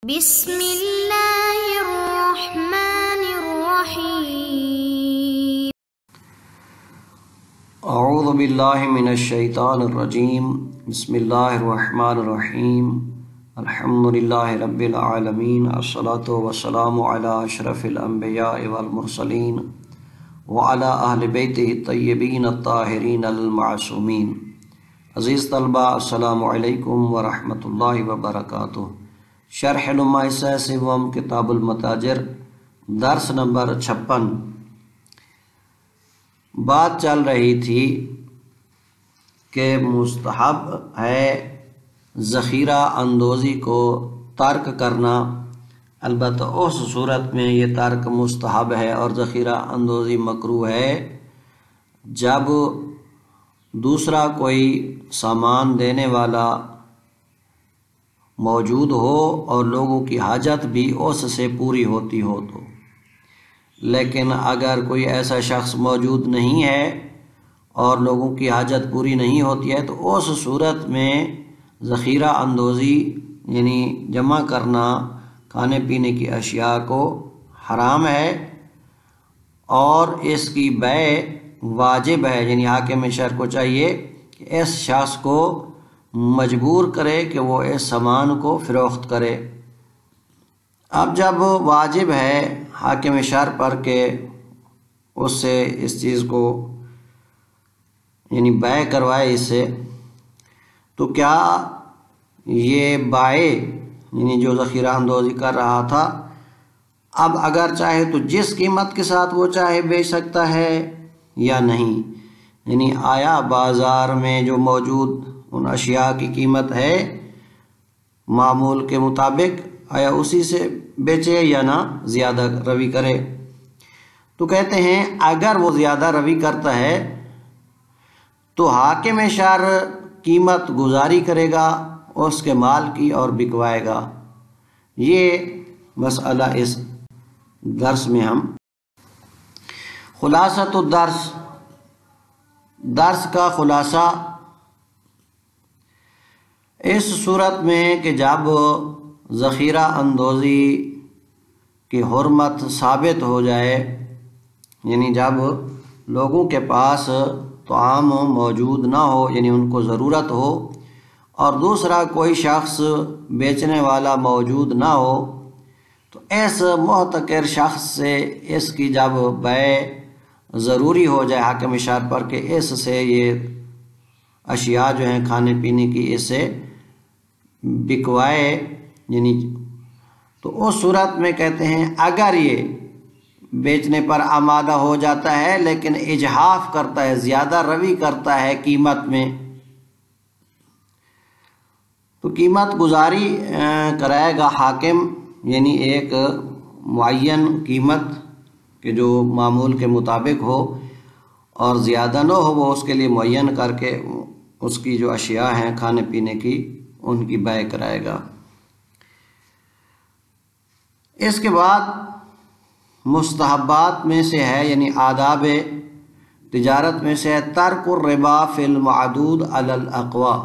بسم اللہ الرحمن الرحیم اعوذ باللہ من الشیطان الرجیم بسم اللہ الرحمن الرحیم الحمدللہ رب العالمین الصلاة والسلام علی اشرف الانبیاء والمرسلین وعلی اہل بیتہ الطیبین الطاہرین المعصومین۔ عزیز طلبہ السلام علیکم ورحمۃ اللہ وبرکاتہ۔ شرح نما سیوم کتاب المتاجر درس نمبر 56۔ بات چل رہی تھی کہ مستحب ہے ذخیرہ اندوزی کو ترک کرنا، البتہ اس صورت میں یہ ترک مستحب ہے اور ذخیرہ اندوزی مکروہ ہے جب دوسرا کوئی سامان دینے والا موجود ہو اور لوگوں کی حاجت بھی اس سے پوری ہوتی ہو تو۔ لیکن اگر کوئی ایسا شخص موجود نہیں ہے اور لوگوں کی حاجت پوری نہیں ہوتی ہے تو اس صورت میں ذخیرہ اندوزی یعنی جمع کرنا کھانے پینے کی اشیاء کو حرام ہے اور اس کی بیع واجب ہے، یعنی حاکم شہر کو چاہیے کہ اس شخص کو مجبور کرے کہ وہ اس سامان کو فروخت کرے۔ اب جب واجب ہے حاکم شہر پر کہ اس سے اس چیز کو یعنی بیع کروائے اس سے، تو کیا یہ بائع یعنی جو ذخیرہ اندوزی کر رہا تھا اب اگر چاہے تو جس قیمت کے ساتھ وہ چاہے بیچ سکتا ہے یا نہیں؟ یعنی آیا بازار میں جو موجود ان اشیاء کی قیمت ہے معمول کے مطابق، آیا اسی سے بیچے یا نہ زیادہ روی کرے؟ تو کہتے ہیں اگر وہ زیادہ روی کرتا ہے تو حاکم شہر قیمت گزاری کرے گا اس کے مال کی اور بکوائے گا۔ یہ مسئلہ اس درس میں ہم خلاصۃ الدرس، درس کا خلاصہ اس صورت میں کہ جب ذخیرہ اندوزی کی حرمت ثابت ہو جائے، یعنی جب لوگوں کے پاس طعام موجود نہ ہو یعنی ان کو ضرورت ہو اور دوسرا کوئی شخص بیچنے والا موجود نہ ہو، تو اس محتکر شخص سے اس کی جب بیع ضروری ہو جائے حاکم شہر پر کہ اس سے یہ اشیاء جو ہیں کھانے پینے کی اس سے بکوائے، یعنی تو اس صورت میں کہتے ہیں اگر یہ بیچنے پر آمادہ ہو جاتا ہے لیکن اجحاف کرتا ہے، زیادہ روی کرتا ہے قیمت میں، تو قیمت گزاری کرائے گا حاکم، یعنی ایک معین قیمت کہ جو معمول کے مطابق ہو اور زیادہ نہ ہو، وہ اس کے لیے معین کر کے اس کی جو اشیاء ہیں کھانے پینے کی ان کی بیع کرائے گا۔ اس کے بعد مستحبات میں سے ہے یعنی آداب تجارت میں سے ہے ترک الربا فی المعدود علی الاقوا۔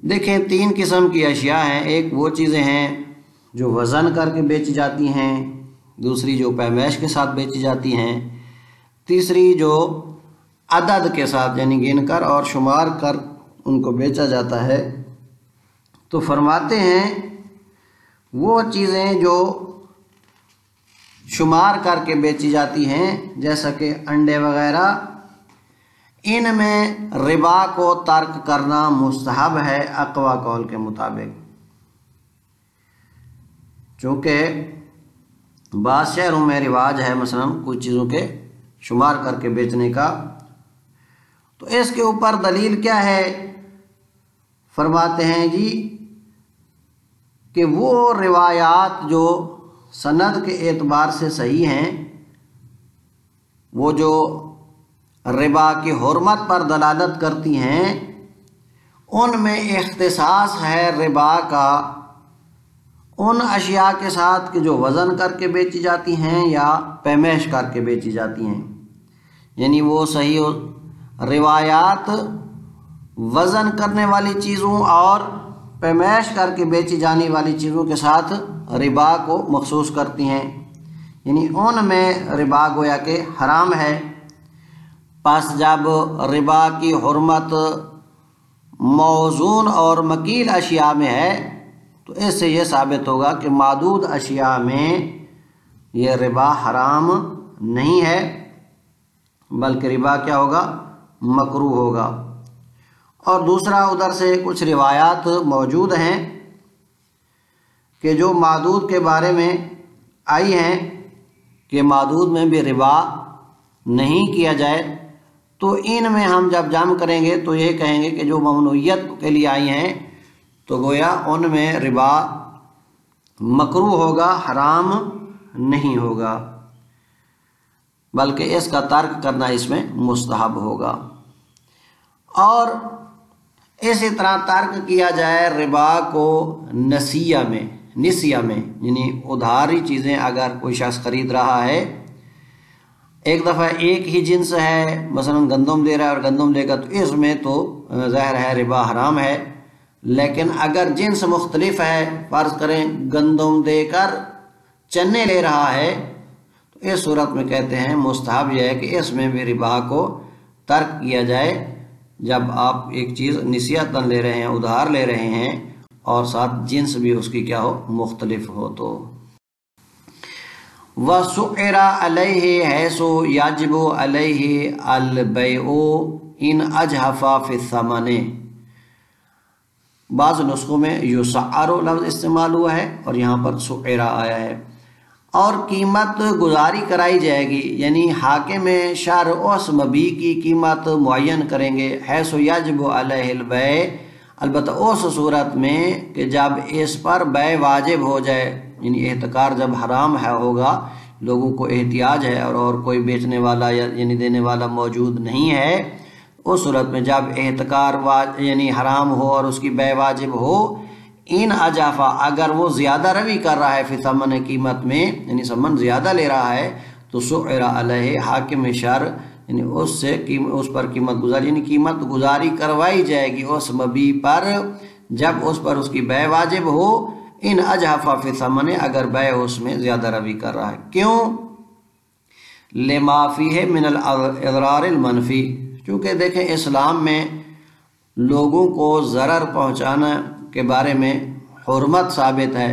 دیکھیں 3 قسم کی اشیاء ہیں، ایک وہ چیزیں ہیں جو وزن کر کے بیچی جاتی ہیں، دوسری جو پیمائش کے ساتھ بیچی جاتی ہیں، تیسری جو عدد کے ساتھ یعنی گن کر اور شمار کر ان کو بیچا جاتا ہے۔ تو فرماتے ہیں وہ چیزیں جو شمار کر کے بیچی جاتی ہیں جیسا کہ انڈے وغیرہ، ان میں ربا کو ترک کرنا مستحب ہے اقوی قول کے مطابق، چونکہ بعض شہروں میں رواج ہے مثلا کچھ چیزوں کے شمار کر کے بیچنے کا۔ تو اس کے اوپر دلیل کیا ہے؟ فرماتے ہیں جی کہ وہ روایات جو سند کے اعتبار سے صحیح ہیں، وہ جو ربا کی حرمت پر دلالت کرتی ہیں، ان میں اختصاص ہے ربا کا ان اشیاء کے ساتھ کہ جو وزن کر کے بیچی جاتی ہیں یا پیمائش کر کے بیچی جاتی ہیں، یعنی وہ صحیح روایات وزن کرنے والی چیزوں اور پیمائش کر کے بیچی جانے والی چیزوں کے ساتھ ربا کو مخصوص کرتی ہیں، یعنی ان میں ربا گویا کہ حرام ہے۔ پس جب ربا کی حرمت موزون اور مکیل اشیاء میں ہے تو اس سے یہ ثابت ہوگا کہ معدود اشیاء میں یہ ربا حرام نہیں ہے، بلکہ ربا کیا ہوگا؟ مکروہ ہوگا۔ اور دوسرا ادھر سے کچھ روایات موجود ہیں کہ جو معدود کے بارے میں آئی ہیں کہ معدود میں بھی ربا نہیں کیا جائے، تو ان میں ہم جب جمع کریں گے تو یہ کہیں گے کہ جو ممنوعیت کے لیے آئی ہیں تو گویا ان میں ربا مکروہ ہوگا، حرام نہیں ہوگا، بلکہ اس کا ترک کرنا اس میں مستحب ہوگا۔ اور اسی طرح ترک کیا جائے ربا کو نسیہ میں یعنی ادھاری چیزیں اگر کوئی شخص خرید رہا ہے، ایک دفعہ ایک ہی جنس ہے، مثلا گندم دے رہا ہے اور گندم لے گا تو اس میں تو ظاہر ہے ربا حرام ہے، لیکن اگر جنس مختلف ہے، فرض کریں گندم دے کر چنے لے رہا ہے، تو اس صورت میں کہتے ہیں مستحب یہ ہے کہ اس میں بھی ربا کو ترک کیا جائے جب آپ ایک چیز نسیاتاً لے رہے ہیں، ادھار لے رہے ہیں، اور ساتھ جنس بھی اس کی کیا ہو؟ مختلف ہو۔ تو وَسُعِرَ عَلَيْهِ حَيْثُ يَجِبُ عَلَيْهِ الْبَيْعُ إِنْ أَجْحَفَ فِي الثَّمَنِ، بعض نسخوں میں یُسَعَّرُ لفظ استعمال ہوا ہے اور یہاں پر سُعِرَ آیا ہے۔ اور قیمت گزاری کرائی جائے گی، یعنی حاکم شرع اس مبیع کی قیمت معین کریں گے، حیث یجب علیہ البیع، البتہ اس صورت میں کہ جب اس پر بیع واجب ہو جائے، یعنی احتکار جب حرام ہے ہوگا، لوگوں کو احتیاج ہے اور کوئی بیچنے والا یعنی دینے والا موجود نہیں ہے، اس صورت میں جب احتکار یعنی حرام ہو اور اس کی بیع واجب ہو، ان اجافہ اگر وہ زیادہ روی کر رہا ہے فی ثمن قیمت میں، یعنی ثمن زیادہ لے رہا ہے، تو سعر علیہ حاکم شرع یعنی اس پر قیمت گزاری یعنی قیمت گزاری کروائی جائے گی اس مبیع پر جب اس پر اس کی بیع واجب ہو، ان اجافہ فی ثمن اگر بیع اس میں زیادہ روی کر رہا ہے۔ کیوں؟ لما فیہ من الاضرار المنفی، چونکہ دیکھیں اسلام میں لوگوں کو ضرر پہنچانا کے بارے میں حرمت ثابت ہے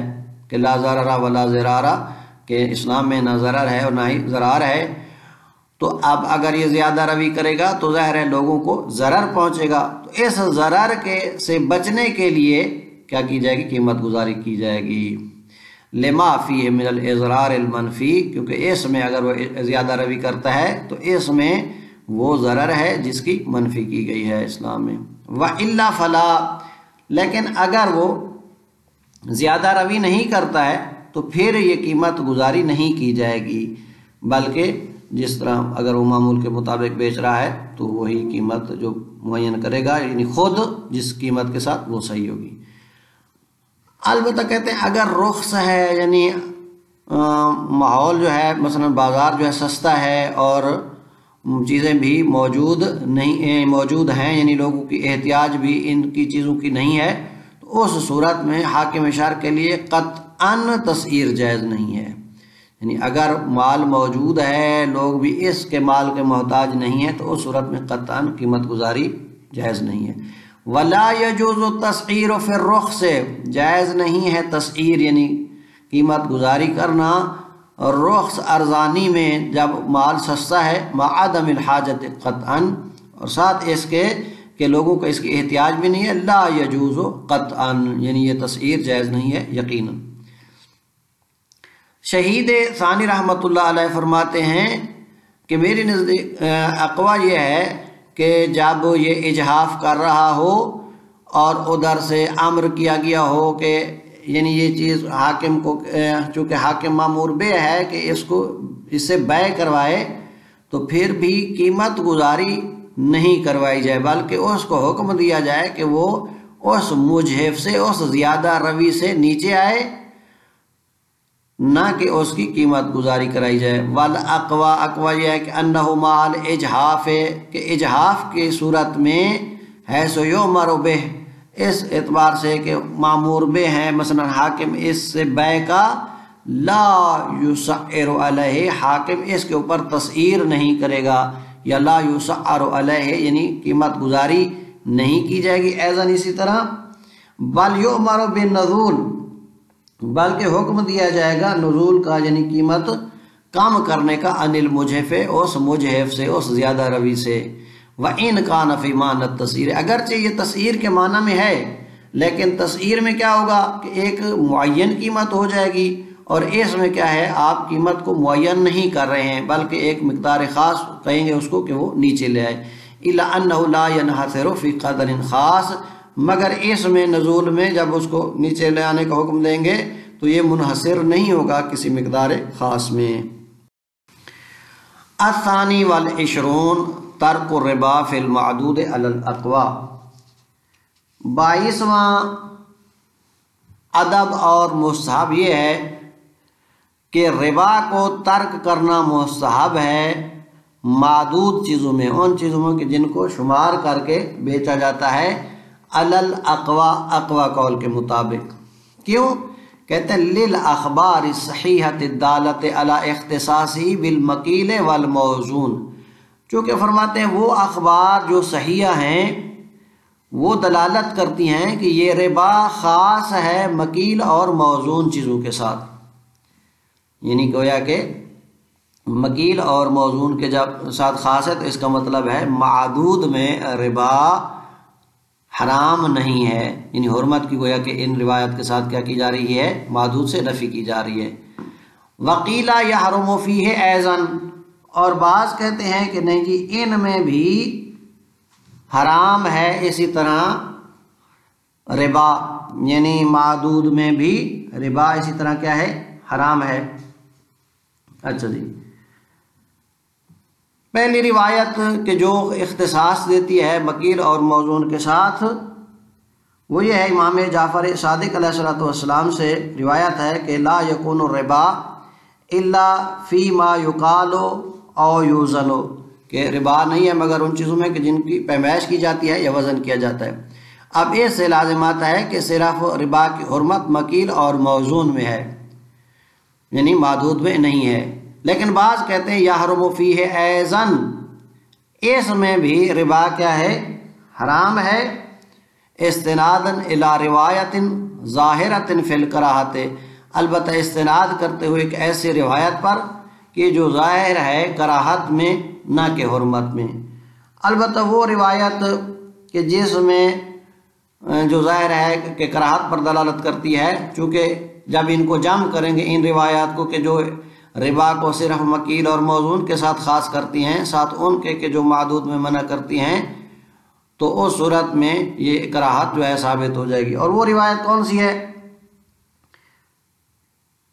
کہ لا ضرر ولا ضرار، کہ اسلام میں نہ ضرر ہے اور نہ ہی ضرار ہے، تو اب اگر یہ زیادہ روی کرے گا تو ظاہر ہے لوگوں کو ضرر پہنچے گا، تو اس ضرر سے بچنے کے لیے کیا کی جائے گی؟ قیمت گزاری کی جائے گی۔ لما فیہ من الاضرار المنفی، کیونکہ اس میں اگر وہ زیادہ روی کرتا ہے تو اس میں وہ ضرر ہے جس کی منفی کی گئی ہے اسلام میں۔ وَإِلَّا فَلَا، لیکن اگر وہ زیادہ روی نہیں کرتا ہے تو پھر یہ قیمت گزاری نہیں کی جائے گی، بلکہ جس طرح اگر وہ معمول کے مطابق بیچ رہا ہے تو وہی قیمت جو معین کرے گا، یعنی خود جس قیمت کے ساتھ وہ صحیح ہوگی۔ البتہ کہتے ہیں اگر رخص ہے، یعنی ماحول جو ہے مثلا بازار جو ہے سستا ہے اور چیزیں بھی موجود ہیں، یعنی لوگوں کی احتیاج بھی ان کی چیزوں کی نہیں ہے، تو اس صورت میں حاکم شرع کے لیے قطعاً تسعیر جائز نہیں ہے، یعنی اگر مال موجود ہے لوگ بھی اس کے مال کے محتاج نہیں ہیں تو اس صورت میں قطعاً قیمت گزاری جائز نہیں ہے۔ ولا یجوز التسعیر فی الرخص، جائز نہیں ہے تسعیر یعنی قیمت گزاری کرنا رخص ارزانی میں جب مال سستا ہے، مع عدم الحاجت قطعاً، اور ساتھ اس کے کہ لوگوں کو اس کی احتیاج بھی نہیں ہے، لا یجوز قطعاً، یعنی یہ تسعیر جائز نہیں ہے یقیناً۔ شہید ثانی رحمۃ اللہ علیہ فرماتے ہیں کہ میری نزدیک اقوا یہ ہے کہ جب یہ اجحاف کر رہا ہو اور ادھر سے امر کیا گیا ہو کہ یعنی یہ چیز حاکم کو، چونکہ حاکم مامور بے ہے کہ اس سے بیع کروائے، تو پھر بھی قیمت گزاری نہیں کروائی جائے، بلکہ اس کو حکم دیا جائے کہ وہ اس مجحف سے، اس زیادہ روی سے نیچے آئے، نہ کہ اس کی قیمت گزاری کرائی جائے۔ والاقوا یہ ہے کہ انہ مال اجحاف، کہ اجحاف کی صورت میں حیث یؤمر بہ، اس اعتبار سے کہ مامور بے ہیں، مثلا حاکم اس سے بے کا لا یسعر علیہ، حاکم اس کے اوپر تسعیر نہیں کرے گا، یا لا یسعر علیہ یعنی قیمت گزاری نہیں کی جائے گی۔ ایضاً اسی طرح بل یؤمر بالنزول، بلکہ حکم دیا جائے گا نزول کا یعنی قیمت کم کرنے کا، عن المجحف، اس مجحف سے، اس زیادہ روی سے۔ وَإِنْ كَانَ فِي مَعْنَى التَّسْعِيرِ، اگرچہ یہ تسعیر کے معنی میں ہے، لیکن تسعیر میں کیا ہوگا کہ ایک معین قیمت ہو جائے گی، اور اس میں کیا ہے آپ قیمت کو معین نہیں کر رہے ہیں بلکہ ایک مقدار خاص کہیں گے اس کو کہ وہ نیچے لے آئے۔ إِلَّا أَنَّهُ لَا يَنْحَصِرُ فِي قَدْرٍ خاص، مگر اس میں نزول میں جب اس کو نیچے لے آنے کا حکم دیں گے تو یہ منحصر نہیں ہوگا کسی مقدار خاص میں۔ الثانی والعشرون ترک الربا فی المعدود علی الاقوا، 22واں ادب اور مستحب یہ ہے کہ ربا کو ترک کرنا مستحب ہے معدود چیزوں میں، ان چیزوں میں کہ جن کو شمار کر کے بیچا جاتا ہے، علی الاقوا، اقوا قول کے مطابق۔ کیوں؟ کہتے ہیں للاخبار الصحیحۃ الدالۃ علی اختصاصی بالمکیل والموزون، چونکہ فرماتے ہیں وہ اخبار جو صحیحہ ہیں وہ دلالت کرتی ہیں کہ یہ ربا خاص ہے مکیل اور موزون چیزوں کے ساتھ، یعنی گویا کہ مکیل اور موزون کے جب ساتھ خاص ہے تو اس کا مطلب ہے معدود میں ربا حرام نہیں ہے، یعنی حرمت کی گویا کہ ان روایت کے ساتھ کیا کی جا رہی ہے، معدود سے نفی کی جا رہی ہے۔ وقیل یحرم فیہ ایضاً، اور بعض کہتے ہیں کہ نہیں جی ان میں بھی حرام ہے اسی طرح ربا، یعنی معدود میں بھی ربا اسی طرح کیا ہے، حرام ہے۔ اچھا جی، پہلی روایت کہ جو اختصاص دیتی ہے مکیل اور موزون کے ساتھ وہ یہ ہے، امام جعفر صادق علیہ السلام سے روایت ہے کہ لا یکون الربا الا فیما یقال او یوزن، کہ ربا نہیں ہے مگر ان چیزوں میں کہ جن کی پیمائش کی جاتی ہے یا وزن کیا جاتا ہے۔ اب اس سے لازم آتا ہے کہ صرف ربا کی حرمت مکیل اور موزون میں ہے، یعنی معدود میں نہیں ہے، لیکن بعض کہتے ہیں یحرم فیہ ایضاً، اس میں بھی ربا کیا ہے، حرام ہے، استناداً الی روایت ظاہرۃ فی الکراہۃ، البتہ استناد کرتے ہوئے ایک ایسی روایت پر کہ جو ظاہر ہے کراہت میں نہ کہ حرمت میں۔ البتہ وہ روایت کہ جس میں جو ظاہر ہے کہ کراہت پر دلالت کرتی ہے، چونکہ جب ان کو جمع کریں گے ان روایات کو کہ جو ربا کو صرف مکیل اور موزون کے ساتھ خاص کرتی ہیں ساتھ ان کے کہ جو معدود میں منع کرتی ہیں، تو اس صورت میں یہ کراہت جو ہے ثابت ہو جائے گی۔ اور وہ روایت کون سی ہے؟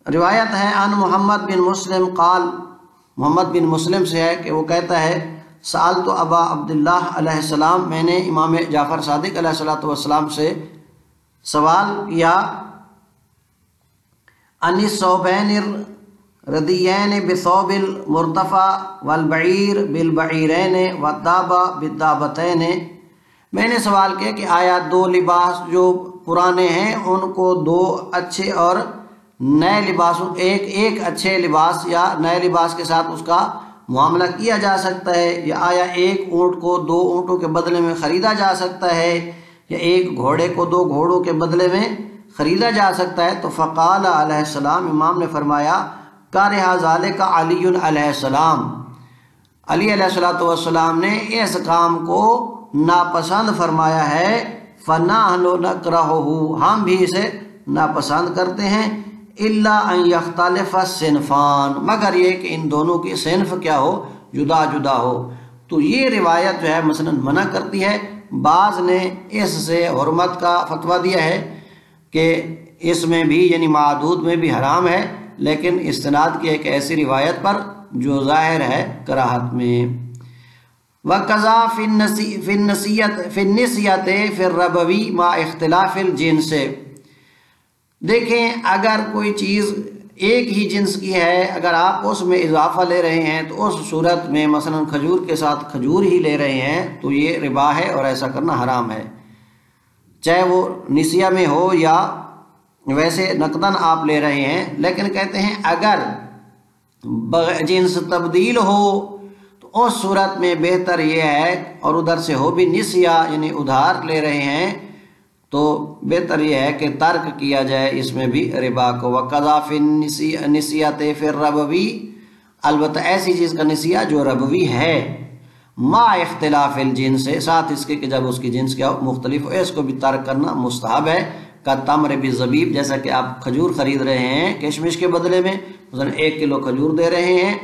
روایت ہے ان محمد بن مسلم قال، محمد بن مسلم سے ہے کہ وہ کہتا ہے سألت ابا عبداللہ علیہ السلام، میں نے امام جعفر صادق علیہ السلام سے سوال کیا، ان الثوبین الردیین بثوب المرتفع والبعیر بالبعیرین والدابہ بالدابتین، میں نے سوال کیا کہ آیا دو لباس جو پرانے ہیں ان کو دو اچھے اور نئے لباسوں، ایک اچھے لباس یا نئے لباس کے ساتھ اس کا معاملہ کیا جا سکتا ہے، یا آیا ایک اونٹ کو دو اونٹوں کے بدلے میں خریدا جا سکتا ہے، یا ایک گھوڑے کو دو گھوڑوں کے بدلے میں خریدا جا سکتا ہے؟ تو فقال علیہ السلام، امام نے فرمایا کارہ ذالک علی علیہ السلام، علی علیہ السلام نے اس کام کو ناپسند فرمایا ہے، فنحن نکرہہ، ہم بھی اسے ناپسند کرتے ہیں، الا ان یختلف الصنفان، مگر یہ کہ ان دونوں کی صنف کیا ہو، جدا جدا ہو۔ تو یہ روایت جو ہے مثلا منع کرتی ہے، بعض نے اس سے حرمت کا فتویٰ دیا ہے کہ اس میں بھی یعنی معدود میں بھی حرام ہے، لیکن استناد کی ایک ایسی روایت پر جو ظاہر ہے کراہت میں۔ وَقَضَا فِي النِّسْيَةِ فِي الرَّبَوِي مَا اخْتِلَافِ الْجِنْسِ، دیکھیں اگر کوئی چیز ایک ہی جنس کی ہے، اگر آپ اس میں اضافہ لے رہے ہیں تو اس صورت میں مثلا کھجور کے ساتھ کھجور ہی لے رہے ہیں تو یہ ربا ہے اور ایسا کرنا حرام ہے۔ چاہے وہ نسیہ میں ہو یا ویسے نقداً آپ لے رہے ہیں، لیکن کہتے ہیں اگر جنس تبدیل ہو تو اس صورت میں بہتر یہ ہے، اور ادھر سے ہو بھی نسیہ یعنی ادھار لے رہے ہیں، تو بہتر یہ ہے کہ ترک کیا جائے اس میں بھی ربا کو۔ وَقَضَى فِي النِّسِيَّةِ فِي الرَّبْوِ، البتہ ایسی چیز کا نسیہ جو ربوی ہے، ما اختلاف الجنس، ساتھ اس کے کہ جب اس کی جنس کیا مختلف ہو، اس کو بھی ترک کرنا مستحب ہے۔ کا تمر بالزبیب، جیسا کہ آپ کھجور خرید رہے ہیں کشمش کے بدلے میں، مثلا 1 کلو کھجور دے رہے ہیں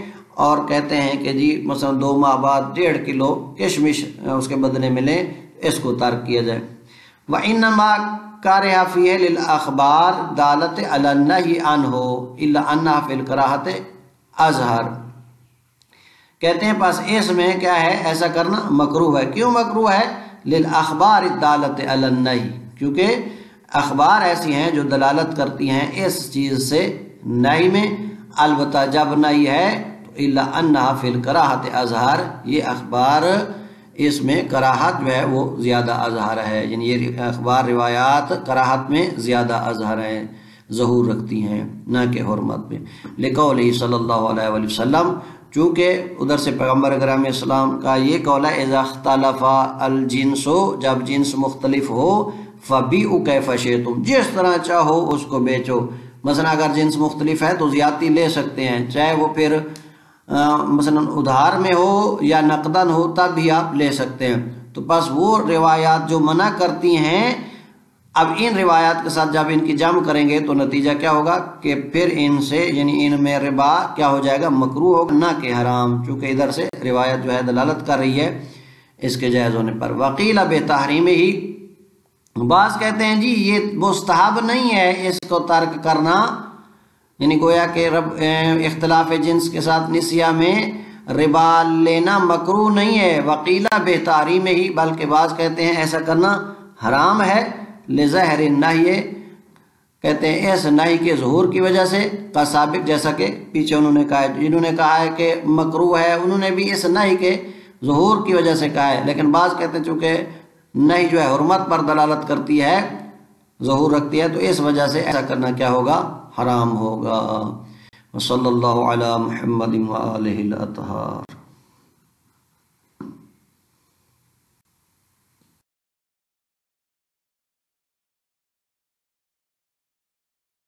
اور کہتے ہیں کہ جی مثلا 2 ماہ بعد 1.5 کلو کشمش اس کے بدلے میں لیں، اس کو ترک کیا جائے۔ وَإِنَّمَا كَرِهَ فِيهِ لِلْأَخْبَارِ دَالَةِ عَلَى النَّهْيِ عَنْهُ إِلَّا أَنَّهَا فِي الْكَرَاهَةِ أَظْهَرُ، کہتے ہیں پس اس میں کیا ہے، ایسا کرنا مکروہ ہے۔ کیوں مکروہ ہے؟ لِلْأَخْبَارِ الدَّالَةِ عَلَى النَّهْيِ، کیونکہ اخبار ایسی ہیں جو دلالت کرتی ہیں اس چیز سے نہی میں، البتہ جب نہی ہے تو إِلَّا أَنَّهَا فِي الْكَرَاهَةِ أَظْهَرُ، یہ اخبار اس میں کراہت جو ہے وہ زیادہ اظہار ہے، یعنی یہ اخبار روایات کراہت میں زیادہ اظہار ہیں، ظہور رکھتی ہیں، نہ کہ حرمت میں۔ لقولہ صلی اللہ علیہ وآلہ وسلم، چونکہ ادھر سے پیغمبر اکرم اسلام کا یہ قول ہے، اذا اختلف الجنس، جب جنس مختلف ہو، فبیعوا کیف شئتم، جس طرح چاہو اس کو بیچو۔ مثلا اگر جنس مختلف ہے تو زیادتی لے سکتے ہیں، چاہے وہ پھر مثلا ادھار میں ہو یا نقداً ہو، تب بھی آپ لے سکتے ہیں۔ تو بس وہ روایات جو منع کرتی ہیں، اب ان روایات کے ساتھ جب ان کی جمع کریں گے تو نتیجہ کیا ہوگا کہ پھر ان سے یعنی ان میں ربا کیا ہو جائے گا، مکروہ ہوگا، نہ کہ حرام، چونکہ ادھر سے روایت جو ہے دلالت کر رہی ہے اس کے جائز ہونے پر۔ وقیل بتحریم ہی، بعض کہتے ہیں جی یہ مستحب نہیں ہے اس کو ترک کرنا، یعنی گویا کہ اختلاف جنس کے ساتھ نسیہ میں ربا لینا مکروہ نہیں ہے۔ وقیلہ بتحریم ہی، بلکہ بعض کہتے ہیں ایسا کرنا حرام ہے، لظاہر النہی، کہتے ہیں اس نہی کے ظہور کی وجہ سے، کا سابق، جیسا کہ پیچھے انہوں نے کہا ہے، جنہوں نے کہا ہے کہ مکروہ ہے انہوں نے بھی اس نہی کے ظہور کی وجہ سے کہا ہے، لیکن بعض کہتے ہیں چونکہ نہی جو ہے حرمت پر دلالت کرتی ہے، ظہور رکھتی ہے، تو اس وجہ سے ایسا کرنا کیا ہوگا، حرام ہوگا۔ وصلی اللہ علی محمد وآلہ الاطہار۔